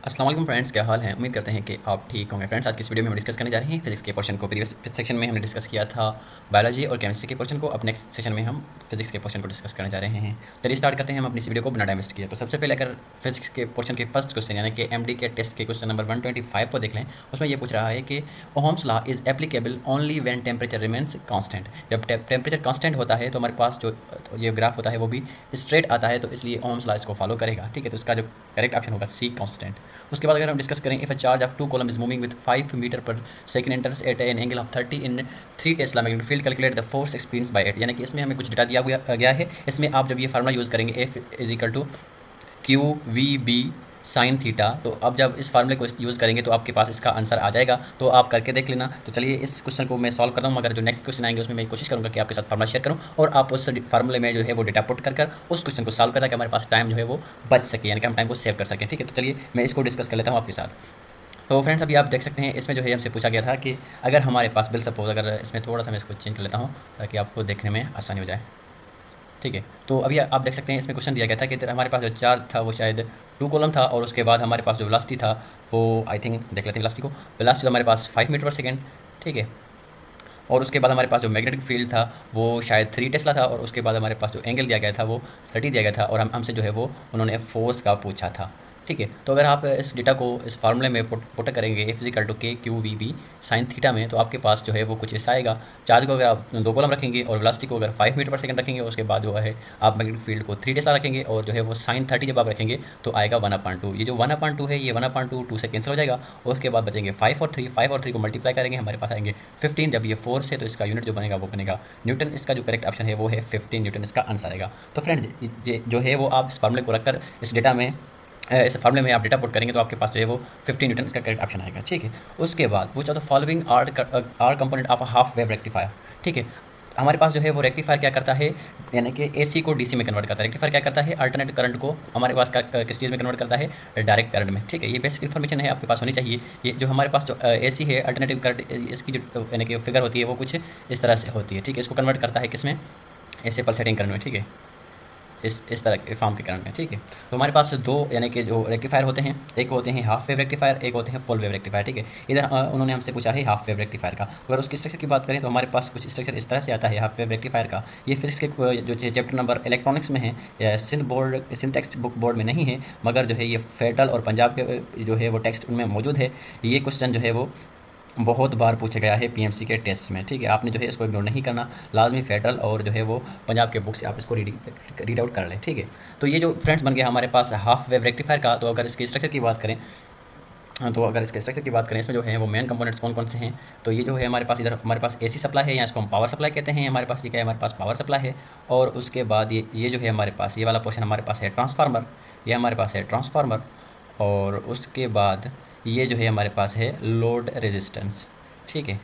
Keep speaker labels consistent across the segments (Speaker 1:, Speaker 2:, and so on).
Speaker 1: अस्सलाम वालेकुम फ्रेंड्स, क्या हाल है। उम्मीद करते हैं कि आप ठीक होंगे। फ्रेंड्स, आज की इस वीडियो में हम डिस्कस करने जा रहे हैं फिजिक्स के पोर्शन को। प्रीवियस सेक्शन में हमने डिस्कस किया था बायोलॉजी और केमिस्ट्री के पोर्शन को। अब नेक्स्ट सेशन में हम फिजिक्स के पोर्शन को डिस्कस करने जा रहे हैं। चलिए स्टार्ट करते हैं हम अपनी इस वीडियो को बिना टाइम वेस्ट किए। तो सबसे पहले अगर फिजिक्स के पोर्शन के फर्स्ट क्वेश्चन यानी कि एमडी के टेस्ट के क्वेश्चन नंबर 125 को देख लें। उसमें ये पूछ रहा है कि Ohm's law is applicable only when temperature remains constant. जब टेम्परेचर कांस्टेंट होता है तो हमारे पास जो ये ग्राफ होता है वो भी स्ट्रेट आता है, तो इसलिए ओहम्स लॉ इसको फॉलो करेगा। ठीक है, तो इसका जो करेक्ट ऑप्शन होगा सी कांस्टेंट। उसके बाद अगर हम डिस्कस करें, if a charge of 2 coulomb is moving with 5 metre per second enters at an angle of 30 in 3 tesla magnetic field, calculate the force experience by it. यानी कि इसमें हमें कुछ डेटा दिया गया है। इसमें आप जब ये फार्मूला यूज़ करेंगे F is equal to Q V B sine theta, तो अब जब इस फार्मूले को यूज़ करेंगे तो आपके पास इसका आंसर आ जाएगा। तो आप करके देख लेना। तो चलिए इस क्वेश्चन को मैं सॉल्व करता हूँ, मगर जो नेक्स्ट क्वेश्चन आएंगे उसमें मैं कोशिश करूँगा कि आपके साथ फार्मूला शेयर करूँ और आप उस फार्मूले में जो है वो डेटा पुट कर उस क्वेश्चन को सॉल्व करें कि हमारे पास टाइम जो है वो बच सके, यानी कि हम टाइम को सेव कर सकें। ठीक है, तो चलिए मैं इसको डिस्कस कर लेता हूँ आपके साथ। तो फ्रेंड्स, अभी आप देख सकते हैं इसमें जो है हमसे पूछा गया था कि अगर हमारे पास बिल सपोज, अगर इसमें थोड़ा सा मैं इसको चेंज कर लेता हूँ ताकि आपको देखने में आसानी हो जाए। ठीक है, तो अभी आप देख सकते हैं इसमें क्वेश्चन दिया गया था कि हमारे पास जो चार्ज था वो शायद 2 कॉलम था, और उसके बाद हमारे पास जो वेलोसिटी था वो आई थिंक देख लेते हैं वेलोसिटी को। वेलोसिटी तो हमारे पास 5 मीटर पर सेकेंड। ठीक है, और उसके बाद हमारे पास जो मैग्नेटिक फील्ड था वो शायद 3 टेस्ला था, और उसके बाद हमारे पास जो एंगल दिया गया था वो 30 दिया गया था, और हमसे जो है वो उन्होंने फोर्स का पूछा था। ठीक है, तो अगर आप इस डेटा को इस फार्मूले में पुट करेंगे एफ इजिकल टू के Q V B sine theta में, तो आपके पास जो है वो कुछ ऐसा आएगा। चार्ज को अगर आप 2 कॉलम रखेंगे और वेलोसिटी को अगर 5 मीटर पर सेकंड रखेंगे, उसके बाद जो है आप मैग्नेटिक फील्ड को 3 टेस्ला रखेंगे, और जो है वो साइन 30 जब आप रखेंगे तो आएगा 1/2। ये जो 1/2 है ये 1/2 से कैंसिल हो जाएगा, और उसके बाद बचेंगे 5 और 3 को मल्टीप्लाई करेंगे, हमारे पास आएंगे 15। जब ये फोर्स है तो इसका यूनिट जो बनेगा वो बनेगा न्यूटन। इसका जो करेक्ट ऑप्शन है वो है 15 न्यूटन, इसका आंसर आएगा। तो फ्रेंड्स, जो है वो आप इस फार्मूले को रखकर इस डेटा में इस फार्मूले में आप डेटा पुट करेंगे तो आपके पास जो है वो 15 न्यूटन इसका करेक्ट ऑप्शन आएगा। ठीक है, उसके बाद वो the following R component of a half wave rectifier. ठीक है, हमारे पास जो है वो रेक्टिफायर क्या करता है, यानी कि एसी को डीसी में कन्वर्ट करता है। रेक्टिफायर क्या करता है, अल्टरनेट करंट को हमारे पास किस चीज़ में कन्वर्ट करता है, डायरेक्ट करंट में। ठीक है, ये बेसिक इन्फॉर्मेशन है, आपके पास होनी चाहिए। ये जो हमारे पास जो एसी है अल्टरनेटिव करंट, इसकी जो यानी कि फिगर होती है वो कुछ इस तरह से होती है। ठीक है, इसको कन्वर्ट करता है किस में, ऐसे पल्सेटिंग करंट में। ठीक है, इस तरह के फॉर्म के करंट में। ठीक है, तो हमारे पास दो यानी कि जो रेक्टिफायर होते हैं, एक होते हैं हाफ वेव रेक्टिफायर, एक होते हैं फुल वेव रेक्टिफायर। ठीक है, इधर उन्होंने हमसे पूछा है हाफ वेव रेक्टिफायर का। अगर उसकी स्ट्रक्चर की बात करें तो हमारे पास कुछ स्ट्रक्चर इस तरह से आता है हाफ वेव रेक्टिफायर का। ये फिजिक्स के जो चैप्टर नंबर इलेक्ट्रॉनिक्स में है, सिंध टेक्स्ट बुक बोर्ड में नहीं है, मगर जो है ये फेडरल और पंजाब के जो है वो टेक्स्ट उनमें मौजूद है। ये क्वेश्चन जो है वो बहुत बार पूछा गया है पीएमसी के टेस्ट में। ठीक है, आपने जो है इसको इग्नोर नहीं करना, लाजमी फेडरल और जो है वो पंजाब के बुक से आप इसको रीड आउट कर लें। ठीक है, तो ये जो फ्रेंड्स बन गया हमारे पास हाफ वेव रेक्टिफायर का। तो अगर इसके स्ट्रक्चर की बात करें, इसमें जो है वो मेन कंपोनेंट्स कौन कौन से हैं, तो ये जो है हमारे पास, इधर हमारे पास एसी सप्लाई है, या इसको हम पावर सप्लाई कहते हैं। हमारे पास ये क्या है, हमारे पास पावर सप्लाई है, और उसके बाद ये जो है हमारे पास ये वाला पोर्शन हमारे पास है ट्रांसफार्मर। ये हमारे पास है ट्रांसफार्मर, और उसके बाद ये जो है हमारे पास है लोड रेजिस्टेंस। ठीक है,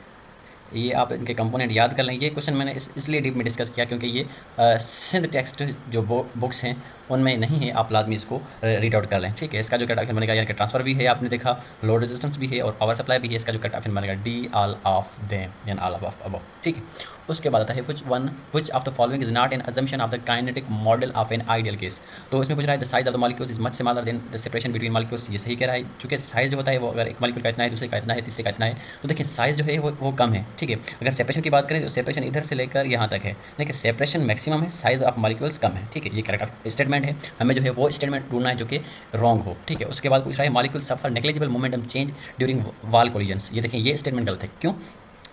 Speaker 1: ये आप इनके कंपोनेंट याद कर लें। ये क्वेश्चन मैंने इसलिए डीप में डिस्कस किया क्योंकि ये सिंध टेक्स्ट जो बुक्स हैं उनमें नहीं है, आप लाजमी इसको रीड आउट कर लें। ठीक है, इसका जो कट ऑप्शन बनेगा, यानी कि ट्रांसफर भी है आपने देखा, लोड रेजिस्टेंस भी है और पावर सप्लाई भी है। इसका जो कट ऑप्शन बनेगा डी ऑल ऑफ देम यानी ऑल ऑफ अबव। ठीक है, उसके बाद आता है विच of the following is not an assumption of the kinetic model of an ideal case. तो इसमें पूछ रहा है the size of the molecules is much smaller than the separation between molecules. ये सही कह रहा है, क्योंकि साइज जो होता है वो अगर एक मॉलिक्यूल का इतना है, दूसरे का इतना है, तीसरे का इतना है, तो देखिए साइज जो है वो कम है। ठीक है, अगर सेपरेशन की बात करें तो सेपरेशन इधर से लेकर यहाँ तक है, लेकिन सेपरेशन मैक्सिमम है, साइज ऑफ मॉलिक्यूल्स कम है। ठीक है, ये करेक्ट स्टेटमेंट है। हमें जो है वो स्टेटमेंट ढूंढना है जो कि रॉन्ग हो। ठीक है, उसके बाद पूछ रहा है मॉलिक्यूल सफर नेग्लिजिबल मोमेंटम चेंज ड्यूरिंग वाल कोलिजन्स। ये देखें ये स्टेटमेंट गलत है। क्यों?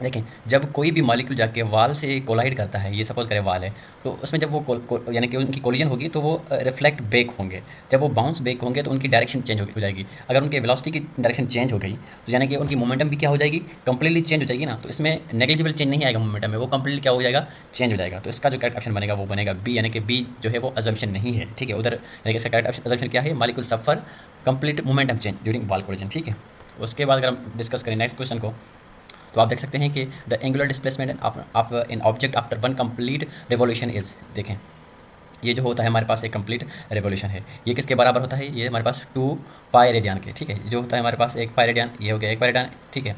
Speaker 1: देखें, जब कोई भी मॉलिक्यूल जाके वाल से कोलाइड करता है, ये सपोज करें वाल है, तो उसमें जब वो यानी कि उनकी कोलिजन होगी तो वो रिफ्लेक्ट बैक होंगे। जब वो बाउंस बैक होंगे तो उनकी डायरेक्शन चेंज हो जाएगी। अगर उनके वेलोसिटी की डायरेक्शन चेंज हो गई तो यानी कि उनकी मोमेंटम भी क्या हो जाएगी, कंप्लीटली चेंज हो जाएगी ना। तो इसमें नेग्लिजिबल चेंज नहीं आएगा मोमेंटम में, वो कंप्लीटली क्या हो जाएगा, चेंज हो जाएगा। तो इसका जो करेक्ट ऑप्शन बनेगा वो बनेगा बी, यानी कि बी जो है वो अजम्पशन नहीं है। ठीक है, उधर यानी कि इसका करेक्ट अजम्पशन क्या है, मॉलिक्यूल सफर कंप्लीट मोमेंटम चेंज ड्यूरिंग वाल कोलिजन। ठीक है, उसके बाद अगर हम डिस्कस करें नेक्स्ट क्वेश्चन को, तो आप देख सकते हैं कि the angular displacement of an object after one complete revolution is. देखें, ये जो होता है हमारे पास एक कंप्लीट रिवॉल्यूशन है, ये किसके बराबर होता है, ये हमारे पास 2 पाई रेडियन के। ठीक है, जो होता है हमारे पास 1 पाई रेडियन, ये हो गया 1 पाई रेडियन। ठीक है,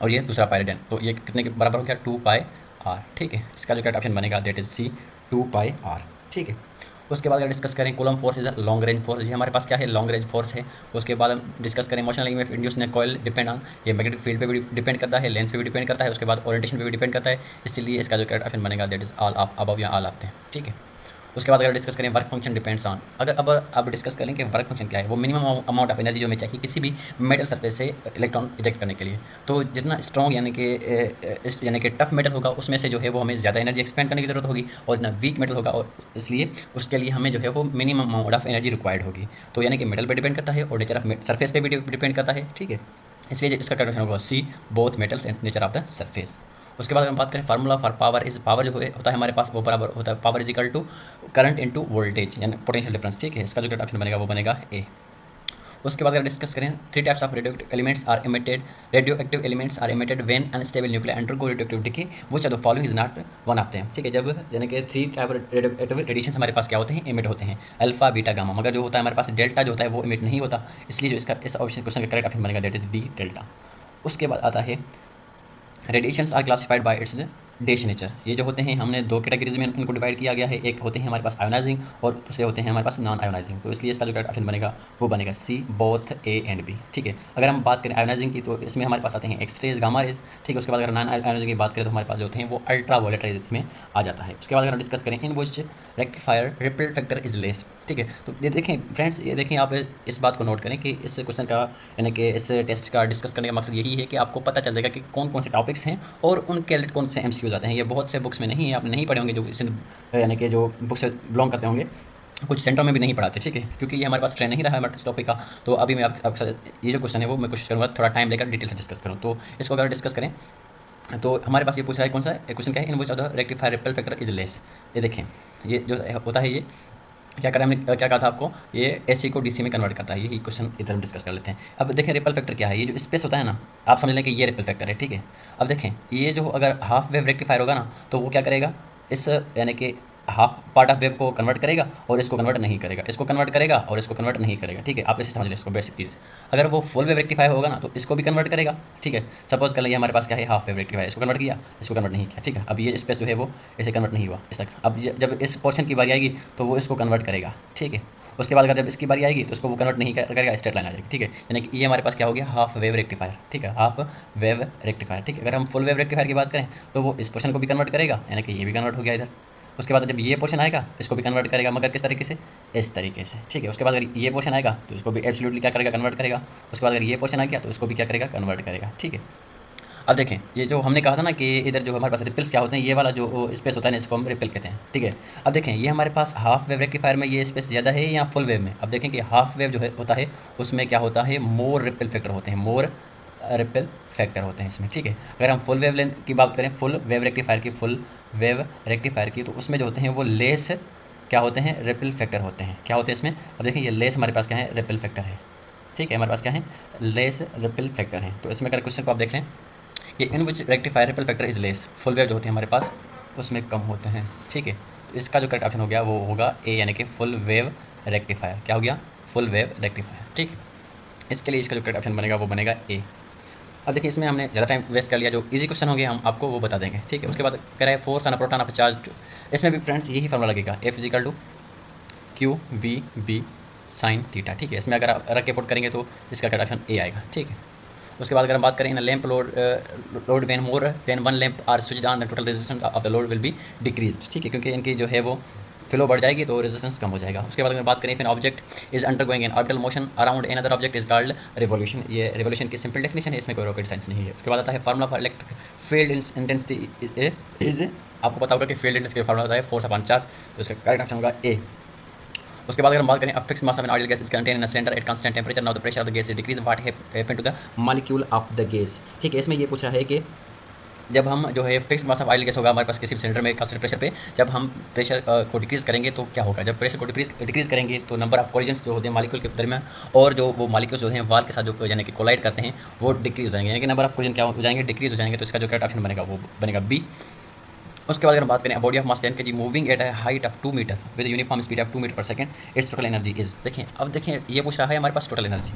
Speaker 1: और ये दूसरा पाई रेडियन, तो ये कितने के बराबर हो गया, 2 पाई आर। ठीक है, इसका जो करेक्ट ऑप्शन बनेगा that is C, 2 pi R. ठीक है, उसके बाद अगर डिस्कस करें Coulomb force is a long range force, ये हमारे पास क्या है, लॉन्ग रेंज फोर्स है। उसके बाद हम डिस्कस करें motion image induce in coil depend on, ये मैग्नेटिक फील्ड पे भी डिपेंड करता है, लेंथ पे भी डिपेंड करता है, उसके बाद ओरिएंटेशन पे भी डिपेंड करता है, इसलिए इसका जो करेक्ट ऑप्शन बनेगा that is all of above या ऑल ऑफ द, ठीक है। उसके बाद अगर डिस्कस करें वर्क फंक्शन डिपेंड्स ऑन, अगर अब डिस्कस करें कि वर्क फंक्शन क्या है, वो मिनिमम अमाउंट ऑफ एनर्जी जो हमें चाहिए किसी भी मेटल सरफेस से इलेक्ट्रॉन इजेक्ट करने के लिए, तो जितना स्ट्रॉन्ग यानी कि टफ मेटल होगा उसमें से जो है वो हमें ज़्यादा एनर्जी एक्सपेंड करने की ज़रूरत होगी, और जितना वीक मेटल होगा और इसलिए उसके लिए हमें जो है वो minimum amount of energy required होगी। तो यानी कि मेटल पर डिपेंड करता है और नेचर ऑफ सरफेस पे भी डिपेंड करता है, ठीक है। इसलिए इसका करेक्ट होगा C, both metals and nature of the surface. उसके बाद अगर हम बात करें formula for power is, power जो होता है हमारे पास वो बराबर होता है power is equal to current into voltage यानी पोटेंशियल डिफरेंस, ठीक है। इसका जो करेक्ट ऑप्शन बनेगा वो बनेगा ए। उसके बाद अगर डिस्कस करें three types of radio active elements are emitted when unstable nuclear undergo radioactive decay which of the following is not one of them, ठीक है। जब यानी कि थ्री टाइप रेडियो रेडिएशन हमारे पास क्या होते हैं, इमिट होते हैं, अल्फा बीटा गामा, मगर जो होता है हमारे पास डेल्टा जो होता है वो इमिट नहीं होता, इसलिए जो इसका इस ऑप्शन क्वेश्चन का करेक्ट ऑप्शन बनेगा दैट इज डी डेल्टा। उसके बाद आता है radiations are classified by its dash nature, ये जो होते हैं हमने दो कैटेगरीज में इनको डिवाइड किया गया है, एक होते हैं हमारे पास आयोनाइजिंग और दूसरे होते हैं हमारे पास नॉन आयोनाइजिंग, तो इसलिए इसका जो करेक्ट ऑप्शन बनेगा वो बनेगा सी, बोथ ए एंड बी, ठीक है। अगर हम बात करें आयोनाइजिंग की तो इसमें हमारे पास आते हैं एक्स रेज, गामा रेज, ठीक है। उसके बाद अगर नॉन आयोनाइजिंग की बात करें तो हमारे पास जो होते हैं वो अल्ट्रा वायलेट रेज इसमें आ जाता है। उसके बाद अगर हम डिस्कस करें in which rectifier ripple factor is less, ठीक है। तो ये देखें फ्रेंड्स, ये देखें आप इस बात को नोट करें कि इस क्वेश्चन का यानी कि इस टेस्ट का डिस्कस करने का मकसद यही है कि आपको पता चल जाएगा कि कौन कौन से टॉपिक्स हैं और उनके रिलेटेड कौन से एमसीक्यूज आते हैं। ये बहुत से बुक्स में नहीं है, आपने नहीं पढ़े होंगे, जो इस यानी कि जो बुक्स से बिलोंग करते होंगे, कुछ सेंटरों में भी नहीं पढ़ाते, ठीक है, क्योंकि ये हमारे पास ट्रेंड नहीं रहा है इस टॉपिक का। तो अभी मैं आपके साथ ये जो क्वेश्चन है वो मैं कोशिश करूँगा थोड़ा टाइम लेकर डिटेल से डिस्कस करूँ। तो इसको अगर डिस्कस करें तो हमारे पास ये पूछ रहा है कौन सा क्वेश्चन क्या है, in which of the rectifier ripple factor is less. ये देखें ये जो होता है ये क्या करें, हमने क्या कहा था आपको, ये एसी को डीसी में कन्वर्ट करता है, यही क्वेश्चन इधर हम डिस्कस कर लेते हैं। अब देखें रिपल फैक्टर क्या है, ये जो स्पेस होता है ना, आप समझ लें कि ये रिपल फैक्टर है, ठीक है। अब देखें ये जो अगर हाफ वेव रेक्टिफायर होगा ना तो वो क्या करेगा, इस यानी कि हाफ पार्ट ऑफ वेव को कन्वर्ट करेगा और इसको कन्वर्ट नहीं करेगा, इसको कन्वर्ट करेगा और इसको कन्वर्ट नहीं करेगा, ठीक है। आप इसे समझ लें इसको बेसिक चीज़। अगर वो फुल वेव रेक्टिफाई होगा ना तो इसको भी कन्वर्ट करेगा, ठीक है। सपोज कर लिया हमारे पास क्या है हाफ वेव रेक्टिफाई, इसको कन्वर्ट किया, इसको कन्वर्ट नहीं किया, ठीक है। अब ये स्पेस जो है वो ऐसे कन्वर्ट नहीं हुआ इस तक, अब जब इस पोर्शन की बारी आएगी तो वो इसको कन्वर्ट करेगा, ठीक है। उसके बाद अगर जब इसकी बारी आएगी तो उसको वो कन्वर्ट नहीं करेगा, स्ट्रेट लाइन आ जाएगी, ठीक है। यानी कि ये हमारे पास क्या हो गया, हाफ वेव रेक्टिफायर, ठीक है, हाफ वेव रेक्टिफायर, ठीक है। अगर हम फुल वेव रेक्टिफायर की बात करें तो वो इस पोर्शन को भी कन्वर्ट करेगा, यानी कि ये भी कन्वर्ट हो गया इधर। उसके बाद जब ये पोर्शन आएगा इसको भी कन्वर्ट करेगा, मगर किस तरीके से, इस तरीके से, ठीक है। उसके बाद अगर ये पोर्शन आएगा तो इसको भी एब्सोल्युटली क्या करेगा, कन्वर्ट करेगा। उसके बाद अगर ये पोर्शन आ गया तो इसको भी क्या करेगा, कन्वर्ट करेगा, ठीक है। अब देखें ये जो हमने कहा था ना कि इधर जो हमारे पास रिपल्स क्या होते हैं, ये वाला जो स्पेस होता है ना इसको हम रिपल कहते हैं, ठीक है। अब देखें ये हमारे पास हाफ वेव रेक्टिफायर में ये स्पेस ज़्यादा है या फुल वेव में। अब देखें कि हाफ वेव जो है होता है उसमें क्या होता है, मोर रिपल फैक्टर होते हैं, मोर रिपल फैक्टर होते हैं इसमें, ठीक है। अगर हम फुल वेव लेंथ की बात करें, फुल वेव रेक्टिफायर की, फुल वेव रेक्टिफायर की, तो उसमें जो होते हैं वो लेस क्या होते हैं, रिपल फैक्टर होते हैं, क्या होते हैं इसमें। अब देखें ये लेस हमारे पास क्या है, रिपल फैक्टर है, ठीक है। हमारे पास क्या है, लेस रिपल फैक्टर है। तो इसमें अगर क्वेश्चन को आप देख लें कि in which rectifier ripple factor is less, full wave जो होती है हमारे पास उसमें कम होते हैं, ठीक है। तो इसका जो करेक्ट ऑप्शन हो गया वो होगा ए, यानी कि फुल वेव रेक्टिफायर, क्या हो गया, फुल वेव रेक्टिफायर, ठीक है। इसके लिए इसका जो करेक्ट ऑप्शन बनेगा वो बनेगा ए। अब देखिए इसमें हमने ज़्यादा टाइम वेस्ट कर लिया, जो इजी क्वेश्चन हो गया हम आपको वो बता देंगे, ठीक है। उसके बाद कह रहा है force on a proton of charge, इसमें भी फ्रेंड्स यही फॉर्मूला लगेगा, F is equal to Q V B sine theta, ठीक है। इसमें अगर आप रख के पुट करेंगे तो इसका करेक्ट ऑप्शन ए आएगा, ठीक है। उसके बाद अगर हम बात करें in lamp load when more than one lamp are switched on the total resistance of the load will be decreased, ठीक है, क्योंकि इनकी जो है वो फ्लो बढ़ जाएगी तो रेजिस्टेंस कम हो जाएगा। उसके बाद अगर बात करें फिर object is undergoing N orbital motion around an other object is called revolution, ये रिवॉल्यूशन की सिंपल डेफिनेशन है, इसमें कोई रॉकेट साइंस नहीं है। उसके बाद आता है formula for electric field intensity is, आपको पता होगा कि फील्ड इंटेंसिटी का फार्मूला होता है फोर्स अपॉन चार्ज, तो इसका करेक्ट ऑप्शन होगा ए। उसके बाद अगर हम बात करें fix mass of an oil gas is contain in a cylinder at constant temperature, now the pressure of the gas is decrease, what happened to the molecule of the gas, ठीक है। इसमें ये पूछ रहा है कि जब हम जो है fix mass of oil gas होगा हमारे पास किसी भी सिलेंडर में कांस्टेंट प्रेशर पे, जब हम प्रेशर को डिक्रीज़ करेंगे तो क्या होगा, जब प्रेशर को डिक्रीज़ करेंगे तो नंबर ऑफ कोलिजन्स जो होते हैं मॉलिक्यूल के दरमियान, और जो वो मॉलिक्यूल्स जो हैं वाल के साथ जो यानी कि कोलाइड करते हैं वो डिक्रीज हो जाएंगे, यानी कि नंबर ऑफ कोलिजन क्या हो जाएंगे, डिक्रीज हो जाएंगे। तो इसका जो करेक्ट ऑप्शन बनेगा वो बनेगा बी। उसके बाद अगर हम बात करें body of mass 10 kg moving at a height of 2 metre with uniform speed of 2 metre per second, its total energy is, देखें अब देखें ये पूछ रहा है हमारे पास टोटल एनर्जी,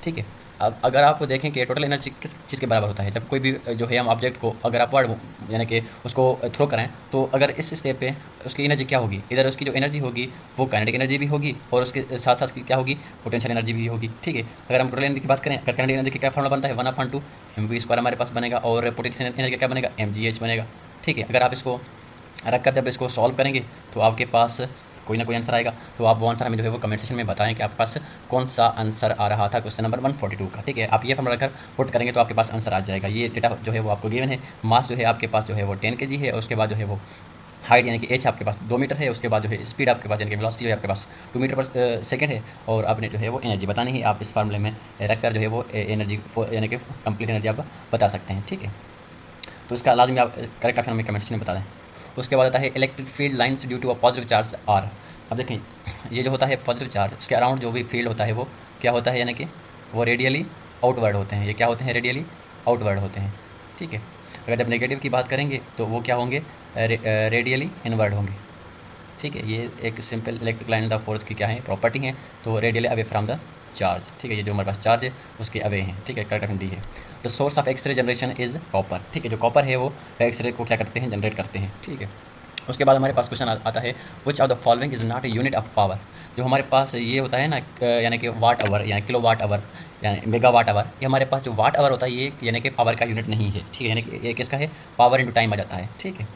Speaker 1: ठीक है। अब अगर आप देखें कि टोटल एनर्जी किस चीज़ के बराबर होता है, जब कोई भी जो है हम ऑब्जेक्ट को अगर अपवर्ड यानी कि उसको थ्रो करें, तो अगर इस स्टेप पे उसकी एनर्जी क्या होगी, इधर उसकी जो एनर्जी होगी वो काइनेटिक एनर्जी भी होगी और उसके साथ साथ क्या होगी, पोटेंशियल एनर्जी भी होगी। ठीक है, अगर हम टोटल एनर्जी की बात करें, अगर काइनेटिक एनर्जी का क्या फॉर्मूला बनता है, 1/2 mv² हमारे पास बनेगा और पोटेंशियल एनर्जी का क्या बनेगा, mgh बनेगा। ठीक है, अगर आप इसको रख कर जब इसको सॉल्व करेंगे तो आपके पास कोई ना कोई आंसर आएगा। तो आप वो आंसर हमें जो है वो कमेंट सेक्शन में बताएं कि आपके पास कौन सा आंसर आ रहा था क्वेश्चन नंबर 142 का। ठीक है, आप ये फॉर्मूला रखकर पुट करेंगे तो आपके पास आंसर आ जाएगा। ये डेटा जो है वो आपको गिवन है। मास जो है आपके पास जो है वो 10 kg है और उसके बाद जो है वो हाइट यानी कि एच आपके पास 2 मीटर है। उसके बाद जो है स्पीड आपके पास यानी कि वेलोसिटी जो है आपके पास 2 मीटर पर सेकंड है और आपने जो है वो एनर्जी बतानी है। आप इस फार्मूले में रखकर जो है वो एनर्जी यानी कि कंप्लीट एनर्जी आप बता सकते हैं। ठीक है, तो इसका लाजमी आप करेक्ट ऑप्शन हमें कमेंट सेक्शन में बता दें। उसके बाद आता है electric field lines due to a positive charge are. अब देखें, ये जो होता है पॉजिटिव चार्ज, उसके अराउंड जो भी फील्ड होता है वो क्या होता है, यानी कि वो रेडियली आउटवर्ड होते हैं। ये क्या होते हैं, रेडियली आउटवर्ड होते हैं। ठीक है, अगर जब नेगेटिव की बात करेंगे तो वो क्या होंगे, रेडियली इनवर्ड होंगे। ठीक है, ये एक simple electric line of force की क्या है, प्रॉपर्टी है। तो radially away from the charge. ठीक है, ये जो हमारे पास चार्ज है उसके अवे हैं। ठीक है, करेक्ट ऑप्शन डी है। The source of X-ray generation is copper. ठीक है, जो कॉपर है वो एक्सरे को क्या करते हैं, जनरेट करते हैं। ठीक है, उसके बाद हमारे पास क्वेश्चन आता है विच of the following is not a unit of power. जो हमारे पास ये होता है ना, यानी कि वाट आवर यानी किलो वाट आवर यानी मेगा वाट आवर, ये हमारे पास जो वाट आवर होता है ये यानी कि पावर का यूनिट नहीं है। ठीक है, यानी कि ये किसका है, पावर इंटू टाइम आ जाता है। ठीक है,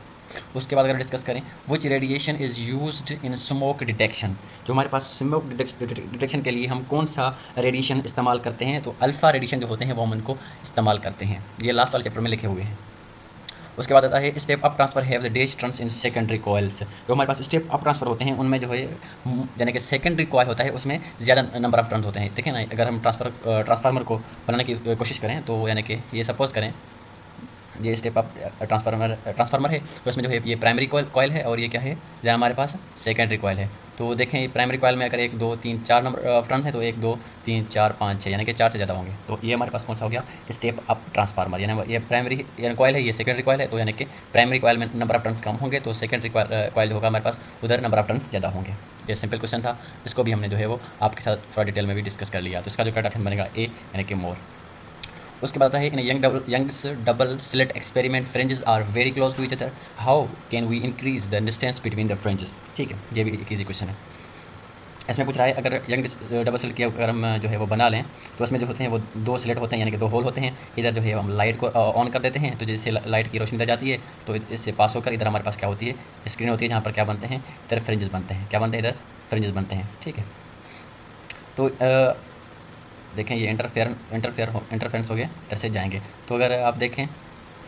Speaker 1: उसके बाद अगर डिस्कस करें which radiation is used in smoke detection. जो हमारे पास स्मोक डिटेक्शन के लिए हम कौन सा रेडिएशन इस्तेमाल करते हैं, तो अल्फ़ा रेडिएशन जो होते हैं वो हम उनको इस्तेमाल करते हैं। ये लास्ट वाले चैप्टर में लिखे हुए हैं। उसके बाद आता है step up transfer have the dash turns in secondary coils. जो हमारे पास स्टेप अप ट्रांसफर होते हैं उनमें जो है यानी कि सेकेंडरी कॉइल होता है उसमें ज़्यादा नंबर ऑफ टर्न्स होते हैं। देखें ना, अगर हम ट्रांसफार्मर को बनाने की कोशिश करें तो यानी कि ये सपोज़ करें ये स्टेप अप ट्रांसफार्मर है, तो इसमें जो है ये प्राइमरी कॉइल है और ये क्या है, जहाँ हमारे पास सेकेंडरी कॉइल है। तो देखें, ये प्राइमरी कॉइल में अगर 1 2 3 4 नंबर टर्न्स हैं तो 1 2 3 4 5 6 यानी कि 4 से ज़्यादा होंगे। तो ये हमारे पास कौन सा हो गया, स्टेप अप ट्रांसफार्मर। यानी ये प्राइमरी यानी कॉइल है, ये सेकेंडरी कॉइल है। तो यानी कि प्राइमरी कॉइल में नंबर ऑफ टर्न्स कम होंगे तो सेकेंडरी कॉइल होगा हमारे पास, उधर नंबर ऑफ टर्न्स ज़्यादा होंगे। ये सिंपल क्वेश्चन था, इसको भी हमने जो है वो आपके साथ थोड़ा डिटेल में भी डिस्कस कर लिया। तो इसका जो करेक्ट ऑप्शन बनेगा ए यानी कि मोर। उसके बाद आता है in Young's double slit experiment fringes are very close to each other, how can we increase the distance between the fringes. ठीक है, ये भी एक ईजी क्वेश्चन है। इसमें पूछ रहा है अगर यंग डबल स्लिट की अगर हम जो है वो बना लें तो इसमें जो होते हैं वो 2 स्लिट होते हैं यानी कि 2 होल होते हैं। इधर जो है हम लाइट को ऑन कर देते हैं तो जैसे लाइट की रोशनी इधर जाती है तो इससे पास होकर इधर हमारे पास क्या होती है, स्क्रीन होती है, जहाँ पर क्या बनते हैं, इधर फ्रिंजेस बनते हैं। क्या बनते हैं, इधर फ्रिंजेस बनते हैं। ठीक है, तो देखें ये इंटरफेरेंस हो गया, इधर से जाएंगे। तो अगर आप देखें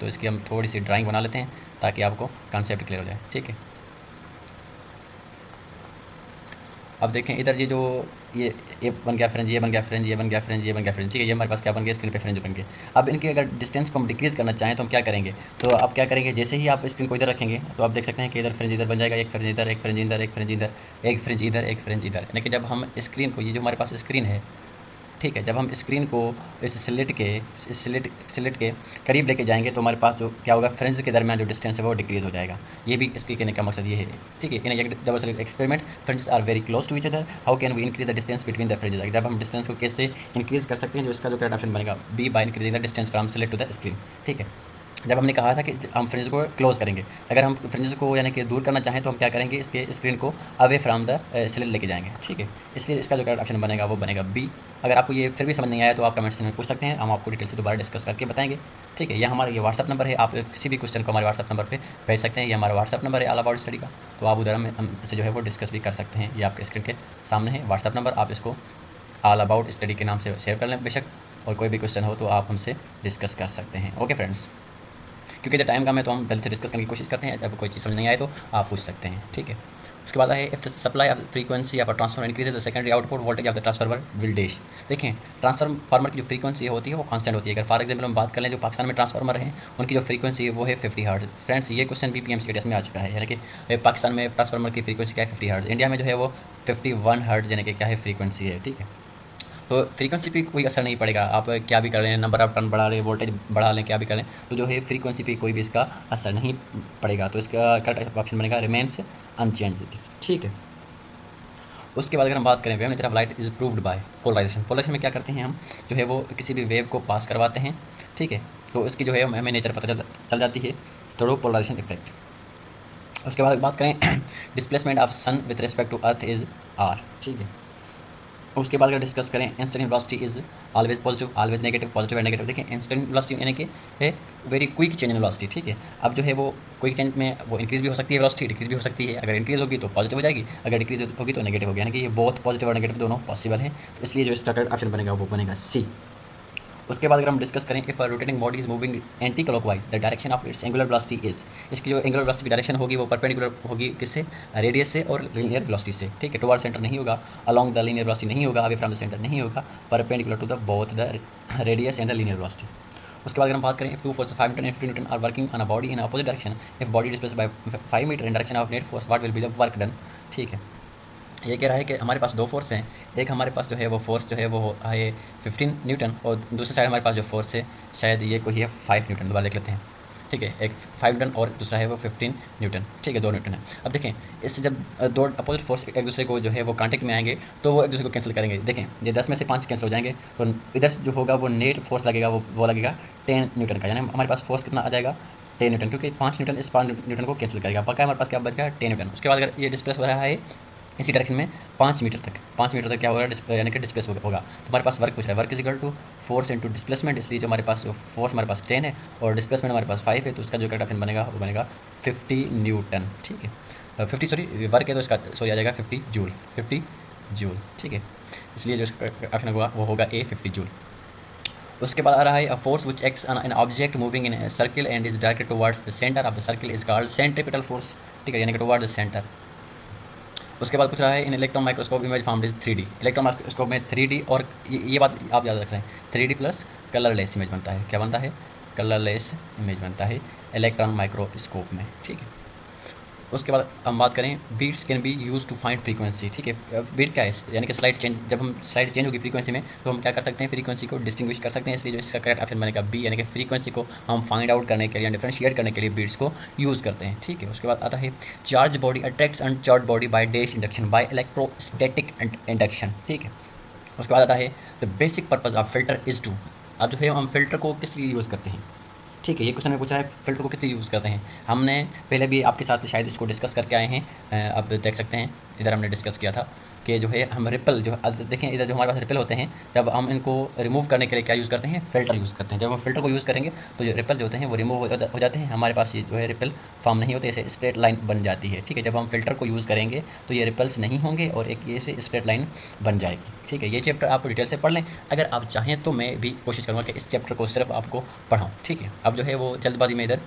Speaker 1: तो इसकी हम थोड़ी सी ड्राइंग बना लेते हैं ताकि आपको कॉन्सेप्ट क्लियर हो जाए। ठीक है, अब देखें इधर ये जो ये बन गया फ्रेंज, ये बन गया फ्रेंज, ये बन गया फ्रेंज, ये बन गया फ्रेंज। ठीक है, ये हमारे पास क्या बन गया, स्क्रीन पे फ्रेंज बन गए। अब इनके अगर डिस्टेंस को हम डिक्रीज़ करना चाहें तो हम क्या करेंगे, तो आप क्या करेंगे, जैसे ही आप स्क्रीन को इधर रखेंगे तो आप देख सकते हैं कि इधर फ्रेंज इधर बन जाएगा, एक फ्रेंज इधर, एक फ्रेंज इधर, एक फ्रेंज इधर, एक फ्रेंज इधर, एक फ्रेंज इधर। यानी कि जब हम स्क्रीन को, ये जो हमारे पास स्क्रीन है, ठीक है, जब हम स्क्रीन को इस स्लिट के करीब लेके जाएंगे तो हमारे पास जो क्या होगा, फ्रेंड्स के दरमियान जो डिस्टेंस है वो डिक्रीज़ हो जाएगा। ये भी इसके कहने का मकसद ये है। ठीक है, इन एक double slit experiment friends are very close to each other, how can we increase the distance between the friends. जब हम डिस्टेंस को कैसे इंक्रीज़ कर सकते हैं, जो इसका जो करेक्ट ऑप्शन बनेगा B, by increasing the distance from slit to the screen. ठीक है, जब हमने कहा था कि हम फ्रिंज को क्लोज करेंगे, अगर हम फ्रिंज को यानी कि दूर करना चाहें तो हम क्या करेंगे, इसके स्क्रीन को अवे फ्रॉम द स्लिट लेके जाएंगे। ठीक है, इसलिए इसका जो करेक्ट ऑप्शन बनेगा वो बनेगा बी। अगर आपको ये फिर भी समझ नहीं आया तो आप कमेंट सेक्शन में पूछ सकते हैं, हम आपको डिटेल से दोबारा डिस्कस करके बताएंगे। ठीक है, यह हमारा ये व्हाट्सअप नंबर है, आप किसी भी क्वेश्चन को हमारे व्हाट्सअप नंबर पर भेज सकते हैं। ये हमारा व्हाट्सअप नंबर है ऑल अबाउट स्टडी का, तो आप उधर हमसे जो है वो डिस्कस भी कर सकते हैं। ये आपके स्क्रीन के सामने है व्हाट्सअप नंबर, आप इसको ऑल अबाउट स्टडी के नाम से सेव कर लें बेशक, और कोई भी क्वेश्चन हो तो आप हमसे डिस्कस कर सकते हैं। ओके फ्रेंड्स, क्योंकि जब टाइम कम है तो हम पहले से डिस्कस करने की कोशिश करते हैं, जब कोई चीज़ समझ नहीं आए तो आप पूछ सकते हैं। ठीक है, उसके बाद है if the supply of frequency of a transformer increases the secondary output voltage of the transformer will dash. देखें, ट्रांसफार्मर की जो फ्रीक्वेंसी होती है वो कांस्टेंट होती है। अगर फॉर एग्जांपल हम बात कर लें, जो पाकिस्तान में ट्रांसफार्मर हैं उनकी जो फ्रीक्वेंसी है वो है 50 हर्ट्ज। फ्रेंड्स, ये क्वेश्चन भी पीएमसी के टेस्ट में आ चुका है, यानी कि पाकिस्तान में ट्रांसफार्मर की फ्रीक्वेंसी क्या है, 50 हर्ट्ज। इंडिया में जो है वो 51 हर्ट्ज यानी कि क्या है, फ्रीक्वेंसी है। ठीक है, तो फ्रीक्वेंसी पे कोई असर नहीं पड़ेगा, आप क्या भी कर लें, नंबर ऑफ टर्न बढ़ा लें, वोल्टेज बढ़ा लें, क्या भी कर लें, तो जो है फ्रीक्वेंसी पे कोई भी इसका असर नहीं पड़ेगा। तो इसका करेक्ट ऑप्शन बनेगा रिमेन्स अनचेंज्ड। ठीक है, उसके बाद अगर हम बात करें wave nature of light is proved by polarisation. Polarisation में क्या करते हैं हम, जो है वो किसी भी वेव को पास करवाते हैं, ठीक है, तो इसकी जो है हमें नेचर पता चल जाती है थ्रू पोलराइजेशन इफेक्ट। उसके बाद बात करें displacement of sun with respect to earth is R, ठीक है। उसके बाद अगर डिस्कस करें instant velocity is always positive, always negative, positive and negative. देखिए इंस्टेंट वेलोसिटी यानी कि है very quick change in velocity, ठीक है। अब जो है वो क्विक चेंज में वो इंक्रीज भी हो सकती है, वेलोसिटी डिक्रीज भी हो सकती है। अगर इंक्रीज होगी तो पॉजिटिव हो जाएगी, अगर डिक्रीज होगी तो नेगेटिव होगी, यानी कि ये बहुत पॉजिटिव और नेगेटिव दोनों पॉसिबल है। तो इसलिए जो इसका करेक्ट ऑप्शन बनेगा वो बनेगा सी। उसके बाद अगर हम डिस्कस करें if rotating body is moving anti clockwise the direction of its angular velocity is, इसकी जो एंगुलर वेलोसिटी की डायरेक्शन होगी वो परपेंडिकुलर होगी किससे, रेडियस से और लीनियर वेलोसिटी से, ठीक है। टुवर्ड सेंटर नहीं होगा, अलोंग द लीनियर वेलोसिटी नहीं होगा, अवे फ्रॉम द सेंटर नहीं होगा, perpendicular to the both the radius and the linear velocity. उसके बाद अगर हम बात करें if two force 5 newton and 50 newton are working on a body in opposite direction, if body displaced by 5 metre in direction of net force what will be the work done, ठीक है। ये कह रहा है कि हमारे पास दो फोर्स हैं, एक हमारे पास जो है वो फोर्स जो है वो है 15 न्यूटन और दूसरी साइड हमारे पास जो फोर्स है शायद ये कोई है 5 न्यूटन, दोबारा लिख लेते हैं, ठीक है। एक 5 न्यूटन और दूसरा है वो 15 न्यूटन, ठीक है, 2 न्यूटन है। अब देखें इससे जब दो अपोजिट फोर्स एक दूसरे को जो है वो कांटेक्ट में आएंगे तो वो एक दूसरे को कैंसिल करेंगे। देखें ये 10 में से 5 कैंसिल हो जाएंगे, तो इधर जो होगा वो नेट फोर्स लगेगा वो लगेगा 10 न्यूटन का, यानी हमारे पास फोर्स कितना आ जाएगा 10 न्यूटन, क्योंकि 5 न्यूटन इस 5 न्यूटन को कैंसिल करेगा, बकाया हमारे पास क्या बच गया 10 न्यूटन। उसके बाद अगर ये डिस्प्लेस हो रहा है इसी डायरेक्शन में 5 मीटर तक क्या होगा, यानी कि डिस्प्लेस होगा। तो हमारे पास वर्क पूछ रहा है, work is equal to force into displacement, इसलिए जो हमारे पास फोर्स हमारे पास 10 है और डिस्प्लेसमेंट हमारे पास 5 है, तो उसका जो करेक्ट ऑप्शन बनेगा वो बनेगा 50 न्यूटन, ठीक है। 50 सॉरी वर्क है तो इसका सॉरी आ जाएगा 50 जूल, 50 जूल, ठीक है। इसलिए जो इसका ऑप्शन होगा वो होगा ए 50 जूल। उसके बाद आ रहा है a force which acts on an object moving in circle and is directed towards the centre of the circle is called centripetal force, ठीक है, यानी कि टुवर्ड्स द सेंटर। उसके बाद पूछ रहा है in electron microscope image formed is 3D, electron microscope में 3D और ये बात आप याद रख रहे हैं 3D प्लस कलरलेस इमेज बनता है, क्या बनता है, कलरलेस इमेज बनता है इलेक्ट्रॉन माइक्रोस्कोप में, ठीक है। उसके बाद हम बात करें beats can be use to find frequency, ठीक है। बीट क्या है, यानी कि स्लाइड चेंज, जब हम स्लाइड चेंज होगी फ्रीक्वेंसी में तो हम क्या कर सकते हैं, फ्रीक्वेंसी को डिस्टिंग्विश कर सकते हैं, इसलिए जो इसका करेक्ट ऑप्शन बनेगा बी, यानी कि फ्रीक्वेंसी को हम फाइंड आउट करने के लिए, डिफरेंशिएट करने के लिए बीट्स को यूज़ करते हैं, ठीक है। उसके बाद आता है charge body attracts uncharge body by dash induction, by electrostatic induction, ठीक है। उसके बाद आता है the basic purpose of filter is to, अब जो है हम फिल्टर को किस लिए यूज़ करते हैं, ठीक है। ये क्वेश्चन में पूछा है फिल्टर को किस लिए यूज़ करते हैं, हमने पहले भी आपके साथ शायद इसको डिस्कस करके आए हैं, आप देख सकते हैं इधर हमने डिस्कस किया था कि जो है हम रिपल जो देखें इधर जो हमारे पास रिपल होते हैं जब हम इनको रिमूव करने के लिए क्या यूज़ करते हैं, फ़िल्टर यूज़ करते हैं। जब हम फिल्टर को यूज़ करेंगे तो जो रिपल जो होते हैं वो रिमूव हो जाते हैं, हमारे पास ये जो है रिपल फॉर्म नहीं होते, ऐसे स्ट्रेट लाइन बन जाती है, ठीक है। जब हम फिल्टर को यूज़ करेंगे तो ये रिपल्स नहीं होंगे और एक ये से स्ट्रेट लाइन बन जाएगी, ठीक है। ये चैप्टर आप डिटेल से पढ़ लें, अगर आप चाहें तो मैं भी कोशिश करूँगा कि इस चैप्टर को सिर्फ आपको पढ़ाऊँ, ठीक है। अब जो है वो जल्दबाजी में इधर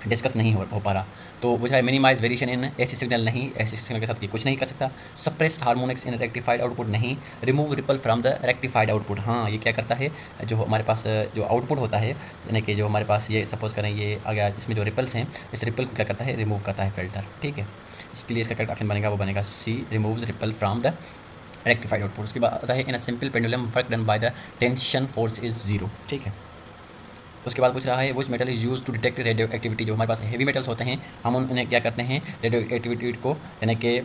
Speaker 1: डिस्कस नहीं हो पा रहा, तो वो जो है मिनिमाइज वेरिएशन इन ऐसी सिग्नल नहीं, ऐसी सिग्नल के साथ ये कुछ नहीं कर सकता। सप्रेस हार्मोनिक्स इन रेक्टिफाइड आउटपुट नहीं, remove ripple from the rectified output, हाँ ये क्या करता है, जो हमारे पास जो आउटपुट होता है, यानी कि जो हमारे पास ये सपोज करें ये आ गया, इसमें जो रिपल्स हैं इस रिपल को क्या करता है, रिमूव करता है फिल्टर, ठीक है। इसके लिए इसका करेक्ट ऑप्शन बनेगा वो बनेगा C, removes ripple from the rectified output. उसके बाद आता है in a simple pendulum work done by the tension force is 0, ठीक है। उसके बाद पूछ रहा है which metal is use to detect radioactivity, जो हमारे पास हेवी मेटल्स होते हैं हम उन्हें क्या करते हैं, रेडियो एक्टिविटी को यानी कि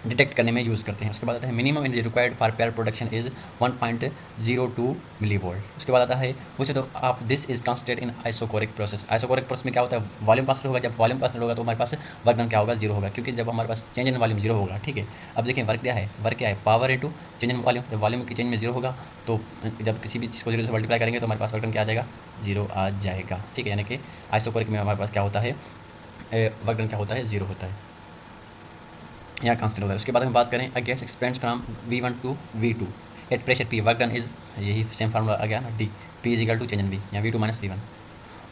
Speaker 1: डिटेक्ट करने में यूज़ करते हैं। उसके बाद आता है minimum energy required for power production is 1.02 millivolt. उसके बाद आता है पूछे तो आप this is considered in isochoric process, isochoric process में क्या होता है, वॉल्यूम कांस्टेंट होगा, जब वॉल्यूम कांस्टेंट होगा तो हमारे पास वर्क डन क्या होगा, 0 होगा, क्योंकि जब हमारे पास चेंज इन वॉल्यूम 0 होगा, ठीक है। अब देखें वर्क क्या है, वर्क क्या है, power into change in volume, जब वॉल्यूम की चेंज में 0 होगा तो जब किसी भी चीज़ को 0 से मल्टीप्लाई करेंगे तो हमारे पास वर्क डन क्या आ जाएगा, 0 आ जाएगा, ठीक है। यानी कि आइसोकोरिक में हमारे पास क्या होता है, वर्क डन क्या होता है, 0 होता है, यहाँ कांस्टेंट होता है। उसके बाद हम बात करें a gas expands from V1 to V2 at pressure P, work done is, यही सेम फार्मूला आ गया ना, D P is equal to change in V या V2 माइनस V1।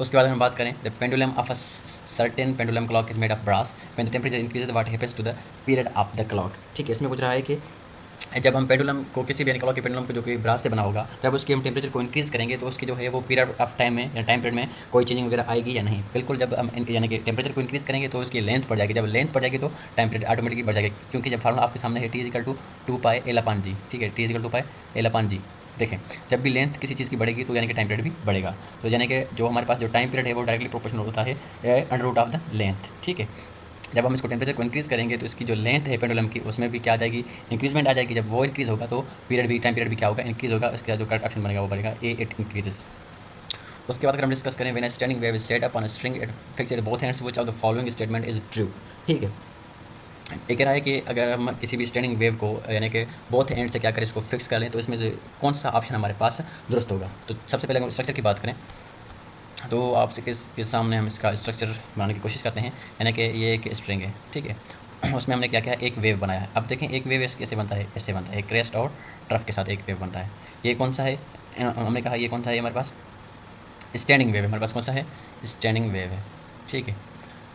Speaker 1: उसके बाद हम बात करें the pendulum of a certain pendulum clock is made of brass when the temperature increases what happens to the period of the clock, ठीक है। इसमें पूछ रहा है कि जब हम पेंडुलम को किसी भी क्लॉक के पेंडुलम को जो कि ब्रास से बना होगा, जब उसके हम टेम्परेचर को इंक्रीज़ करेंगे तो उसकी जो है वो पीरियड ऑफ टाइम में या टाइम पीरियड में कोई चेंजिंग वगैरह आएगी या नहीं, बिल्कुल। जब हम यानी कि टेम्परेचर को इंक्रीज़ करेंगे तो उसकी लेंथ बढ़ जाएगी, जब लेंथ बढ़ जाएगी तो टाइम पीरियड ऑटोमेटिकली बढ़ जाएगी, क्योंकि जब फार्मूला आपके सामने है T equal to 2 pi L upon G, ठीक है, T equal to pi L upon G। देखें जब भी लेंथ किसी चीज़ की बढ़ेगी तो यानी कि टाइम पीरियड भी बढ़ेगा, तो यानी कि जो हमारे पास जो टाइम पीरियड है वो डायरेक्टली प्रोपोर्शनल होता है under root of the length, ठीक है। जब हम इसको टेम्परेचर को इंक्रीज़ करेंगे तो इसकी जो लेंथ है पेंडुलम की उसमें भी क्या आ जाएगी, इंक्रीजमेंट आ जाएगी। जब वो इंक्रीज़ होगा तो पीरियड भी, टाइम पीरियड भी क्या होगा, इंक्रीज़ होगा। इसका जो करेक्ट ऑप्शन बनेगा वो बनेगा ए, इट इंक्रीजेस। उसके बाद अगर हम डिस्कस करें, when a standing wave is set up on a string it fixed both ends which of the following statement is true. ठीक है, ये कह रहा है कि अगर हम किसी भी स्टैंडिंग वेव को यानी कि बोथ एंड से क्या करें, इसको फिक्स कर लें, तो इसमें से कौन सा ऑप्शन हमारे पास दुरुस्त होगा। तो सबसे पहले हम स्ट्रक्चर की बात करें तो आपसे के सामने हम इसका स्ट्रक्चर बनाने की कोशिश करते हैं। यानी कि ये एक स्प्रिंग है, ठीक है, उसमें हमने क्या किया, एक वेव बनाया है। अब देखें एक वेव कैसे बनता है, ऐसे बनता है, एक क्रेस्ट और ट्रफ के साथ एक वेव बनता है। ये कौन सा है, हमने कहा ये कौन सा है हमारे पास, स्टैंडिंग वेव है। हमारे पास कौन सा है, स्टैंडिंग वेव है, ठीक है।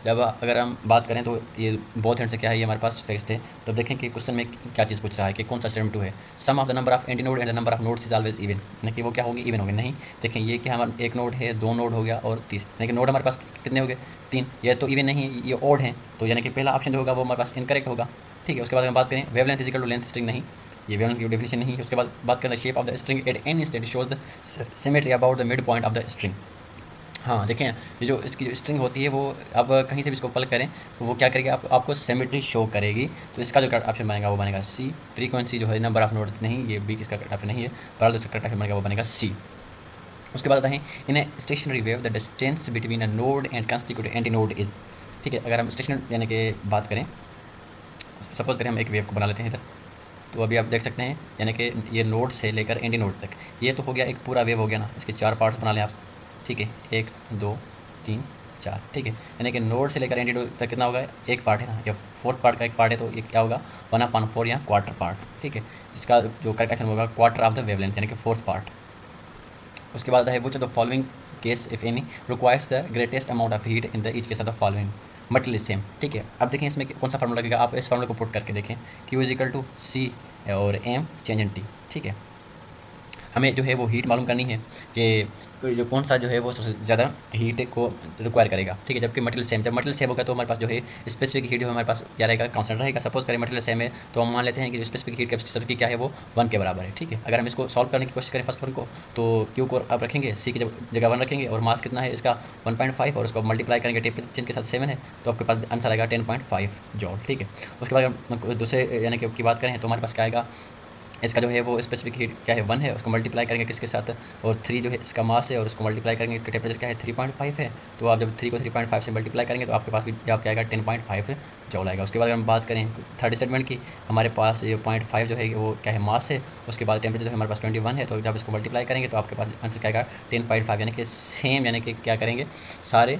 Speaker 1: जब अगर हम बात करें तो ये बोथ एंड से क्या है, ये हमारे पास फिक्स्ड है। तो देखें कि क्वेश्चन में क्या चीज़ पूछ रहा है कि कौन सा स्टेटमेंट 2 है, sum of the number of antinode and the number of nodes is always even, यानी कि वो क्या होगी, इवन होगी। नहीं, देखें ये कि हम एक नोड है, 2 नोड हो गया और 30, यानी कि नोड हमारे पास कितने हो गए, 3। ये तो इवन नहीं, ये ओड है, तो यानी कि पहला ऑप्शन जो होगा वो हमारे पास इनकरेक्ट होगा, ठीक है। उसके बाद हम बात करें wavelength is equal to length string, नहीं, ये वेवलेंथ की डेफिनेशन नहीं है। उसके बाद बात करें shape of the string at any state shows the symmetry about the mid point of the string. हाँ देखें, ये जो इसकी जो स्ट्रिंग होती है वो अब कहीं से भी इसको पल करें तो वो क्या करेगी, आपको सिमेट्री शो करेगी। तो इसका जो करेक्ट ऑप्शन बनेगा वो बनेगा सी। फ्रीक्वेंसी जो है नंबर ऑफ नोड नहीं, ये बी किसका करेक्ट ऑप्शन नहीं है, पर इसका करेक्ट ऑप्शन बनेगा वो बनेगा सी। उसके बाद आता है in a stationary wave the distance between a node and constitute antinode is. ठीक है, अगर हम स्टेशनरी यानी कि बात करें, सपोज करें हम एक वेव को बना लेते हैं इधर, तो अभी आप देख सकते हैं यानी कि ये नोड से लेकर एंटी नोड तक, ये तो हो गया एक पूरा वेव हो गया ना। इसके 4 पार्ट्स बना लें आप, ठीक है, 1 2 3 4, ठीक है। यानी कि नोड से लेकर एंटी नोड तक कितना होगा, एक पार्ट है ना, या फोर्थ पार्ट का एक पार्ट है, तो ये क्या होगा 1/4 या क्वार्टर पार्ट, ठीक है। इसका जो करेक्ट आंसर होगा क्वार्टर ऑफ द वेवलेंथ यानी कि फोर्थ पार्ट। उसके बाद है विच of the following case if any requires the greatest amount of heat in the each case of the following material same, ठीक है। अब देखें इसमें कौन सा फार्मूला लगेगा, आप इस फार्मूला को पुट करके देखें, Q इज इक्वल टू सी और एम चेंज इन टी, ठीक है। हमें जो है वो हीट मालूम करनी है कि जो कौन सा जो है वो सबसे ज़्यादा हीट को रिक्वायर करेगा, ठीक है। जबकि मटेरियल सेम, जब मटेरियल सेम होगा तो हमारे पास जो है स्पेसिफिक हीट जो हमारे पास क्या रहेगा, कांस्टेंट रहेगा। सपोज करें मटेरियल सेम है तो हम मान लेते हैं कि जो स्पेसिफिक हीट कैपेसिटी की क्या है वो 1 के बराबर है, ठीक है। अगर हम इसको सॉल्व करने की कोशिश करें फर्स्ट वन को, तो क्यू को आप रखेंगे सी की जगह 1 रखेंगे और मास कितना है इसका 1.5 और उसको मल्टीप्लाई करेंगे टेम्परेचर के साथ 7 है, तो आपके पास आंसर आएगा 10.5 जॉल, ठीक है। उसके बाद हम दूसरे यानी कि बात करें तो हमारे पास क्या आएगा, इसका जो है वो स्पेसिफिक हीट क्या है 1 है, उसको मल्टीप्लाई करेंगे किसके साथ, और 3 जो है इसका मास है और उसको मल्टीप्लाई करेंगे इसका टेम्परेचर क्या है 3.5 है। तो आप जब 3 को 3.5 से मल्टीप्लाई करेंगे तो आपके पास भी जवाब क्या आएगा 10.5 जॉल आएगा। उसके बाद अगर हम बात करें थर्ड स्टेटमेंट की, हमारे पास ये 0.5 जो है वो क्या है मास है, उसके बाद टेम्परेचर जो है हमारे पास 21 है, तो जब इसको मल्टीप्लाई करेंगे तो आपके पास आंसर क्या आएगा 10.5, यानी कि सेम, यानी कि क्या करेंगे सारे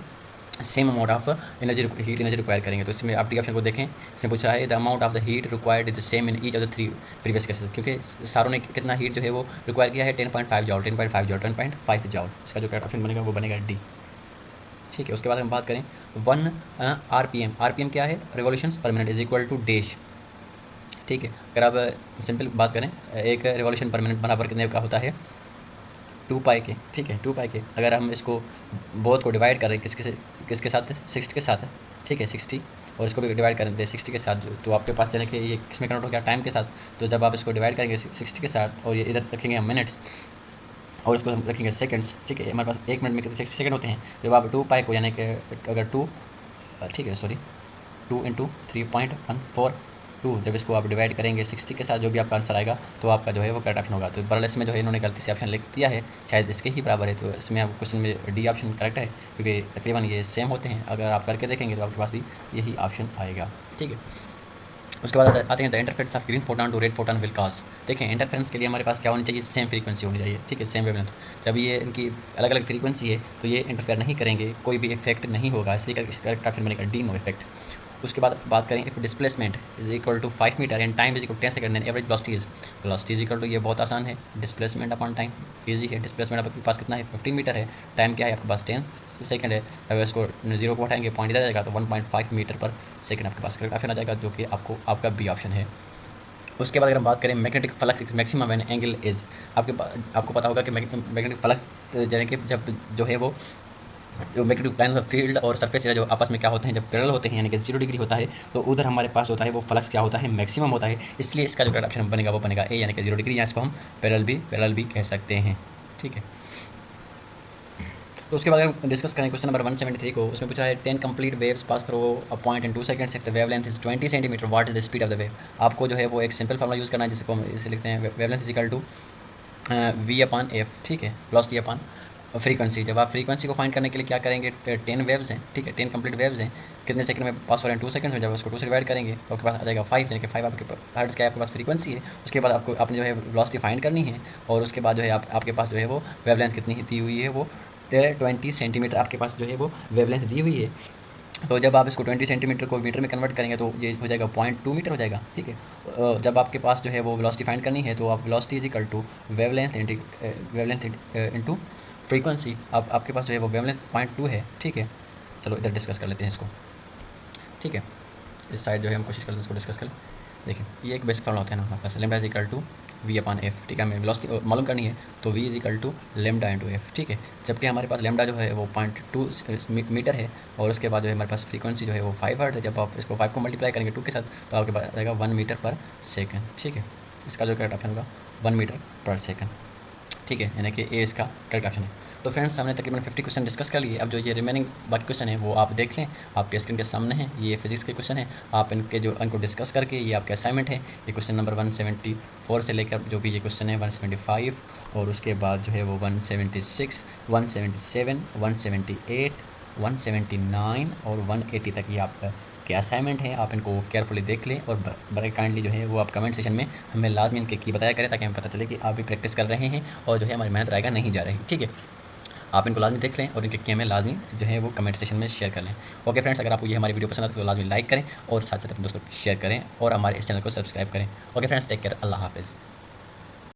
Speaker 1: same amount of energy heat energy require करेंगे। तो इसमें आप डी ऑप्शन को देखें, इसमें पूछा है the amount of the heat required is the same in each of the 3 previous cases, क्योंकि सारों ने कितना हीट जो है वो रिक्वायर किया है 10.5 जॉल 10.5 जॉल 10.5 जॉल। इसका जो करेक्ट ऑप्शन बनेगा वो बनेगा डी, ठीक है। उसके बाद हम बात करें 1 RPM, RPM क्या है, revolutions per minute is equal to dash, ठीक है। अगर आप सिंपल बात करें, एक रिवॉल्यूशन पर मिनट बराबर कितने का होता है 2 पाई के, ठीक है, 2 पाई के। अगर हम इसको बोथ को डिवाइड करें किसके साथ 60 के साथ, ठीक है 60, और इसको भी डिवाइड कर दें 60 के साथ, तो आपके पास यानी कि ये किसमें कन्वर्ट हो गया टाइम के साथ। तो जब आप इसको डिवाइड करेंगे 60 के साथ और ये इधर रखेंगे हम मिनट्स और इसको हम रखेंगे सेकंड्स, ठीक है। हमारे पास 1 मिनट में कितने 60 सेकंड होते हैं। जब आप 2 पाई को यानी कि अगर 2, ठीक है सॉरी 2 × 3.142, जब इसको आप डिवाइड करेंगे 60 के साथ जो भी आपका आंसर आएगा तो आपका जो है वो करेक्ट ऑप्शन होगा। तो बरल इसमें जो है इन्होंने गलती से ऑप्शन लिख दिया है, शायद इसके ही बराबर है, तो इसमें आप क्वेश्चन में डी ऑप्शन करेक्ट है क्योंकि तकरीबन ये सेम होते हैं। अगर आप करके देखेंगे तो आपके पास भी यही ऑप्शन आएगा, ठीक है। उसके बाद आते हैं the interference of green photon to red photon will cause. देखें इंटरफेरेंस के लिए हमारे पास क्या होनी चाहिए, सेम फ्रीक्वेंसी होनी चाहिए, ठीक है, सेम वेवलेंथ। जब ये इनकी अलग अलग फ्रीक्वेंसी है तो ये इंटरफेयर नहीं करेंगे, कोई भी इफेक्ट नहीं होगा, इसलिए करेक्ट ऑप्शन बनेगा डी, नो इफेक्ट। उसके बाद बात करें if displacement is equal to 5 metre and time is equal 10 second, average velocity is equal to, ये बहुत आसान है, डिस्प्लेसमेंट अपॉन टाइम ईजी है। डिस्प्लेसमेंट आपके पास कितना है 15 मीटर है, टाइम क्या है आपके पास 10 सेकंड है। अगर इसको 0 को हटाएंगे पॉइंट इधर जाएगा तो 1.5 मीटर पर सेकंड आपके पास करेक्ट ऑप्शन आ जाएगा, जो कि आपका बी ऑप्शन है। उसके बाद अगर हम बात करें magnetic flux maximum and angle is, आपको पता होगा कि मैग्नेटिक फ्लक्स यानी कि जब जो है वो जो मैग्नेटिक लाइन फील्ड और सरफेस एरिया जो आपस में क्या होते हैं जब पैरेलल होते हैं यानी कि 0 डिग्री होता है, तो उधर हमारे पास होता है वो फ्लक्स क्या होता है मैक्सिमम होता है। इसलिए इसका जो करेक्ट ऑप्शन बनेगा वो बनेगा ए, यानी कि 0 डिग्री, या इसको हम पैरेलल भी कह सकते हैं, ठीक है। तो उसके बाद हम डिस्कस करें क्वेश्चन नंबर 173 को। उसमें पूछा है 10 complete waves pass through a point in 2 seconds if the wavelength is 20 centimetre, what is the speed of the wave. आपको जो है वो एक सिंपल फार्मूला यूज़ करना है, जिसको हम इसे लिखते हैं wavelength is equal to V upon F, ठीक है, वेलोसिटी अपॉन फ्रीक्वेंसी। जब आप फ्रीक्वेंसी को फाइंड करने के लिए क्या करेंगे, 10 वेव्स हैं, ठीक है, 10 कंप्लीट वेव्स हैं, कितने सेकंड में पास हो रहे हैं, 2 सेकंड्स में। जब उसको 2 से डिवाइड करेंगे तो आपके पास आ जाएगा 5, यानी कि 5 आपके हर्ट्ज़ का आपके पास फ्रीक्वेंसी है। उसके बाद आपको आपने जो है वेलोसिटी फाइंड करनी है, और उसके बाद जो है आपके पास जो है वो वेवलेंथ कितनी दी हुई है, वो 20 सेंटीमीटर आपके पास जो है वो वेवलेंथ दी हुई है। तो जब आप इसको 20 सेंटीमीटर को मीटर में कन्वर्ट करेंगे तो ये हो जाएगा 0.2 मीटर हो जाएगा, ठीक है। जब आपके पास जो है वो वेलोसिटी फाइंड करनी है तो आप velocity is equal to wavelength into frequency. आपके पास जो है वो वेवलेंथ 0.2 है, ठीक है। चलो इधर डिस्कस कर लेते हैं इसको, ठीक है। इस साइड जो है हम कोशिश करते हैं इसको डिस्कस करें। देखिए ये एक बेसिक फॉर्मूला होता है ना हमारे पास, lambda is equal to V upon F, ठीक है। हमें वेलोसिटी मालूम करनी है तो V is equal to lambda into F, ठीक है। जबकि हमारे पास लैम्डा जो है वो 0.2 मीटर है, और उसके बाद जो है हमारे पास फ्रीक्वेंसी जो है वो 5 हर्ट्ज़ है। जब आप इसको 5 को मल्टीप्लाई करेंगे 2 के साथ तो आपके पास आएगा 1 मीटर पर सेकेंड, ठीक है। इसका जो करेक्ट ऑप्शन होगा 1 मीटर पर सेकेंड, ठीक है, यानी कि ए इसका करेक्ट ऑप्शन है। तो फ्रेंड्स हमने तकरीबन 50 क्वेश्चन डिस्कस कर लिए। अब जो ये रिमेनिंग बाकी क्वेश्चन है वो आप देख लें, आपके स्क्रीन के सामने है। ये फिजिक्स के क्वेश्चन है, आप इनको डिस्कस करके ये आपके असाइनमेंट है। ये क्वेश्चन नंबर 174 से लेकर जो भी ये क्वेश्चन है 175, और उसके बाद जो है वो 176, 177, 178, 179 और 180 तक ये आप के असाइनमेंट है। आप इनको केयरफुली देख लें, और बड़े काइंडली जो है वो आप कमेंट सेशन में हमें लाजमी इनके की बताया करें, ताकि हमें पता चले कि आप भी प्रैक्टिस कर रहे हैं और जो है हमारी मेहनत रायगा नहीं जा रही, ठीक है। आप इनको लाजमी देख लें और इनके हमें लाजमी जो है वो कमेंट सेशन में शेयर कर लें। ओके फ्रेंड्स, अगर आपको ये हमारी वीडियो पसंद आती है तो लाजमी लाइक करें और साथ साथ अपने दोस्तों को शेयर करें और हमारे इस चैनल को सब्सक्राइब करें। ओके फ्रेंड्स, टेक केयर, अल्लाह हाफिज़।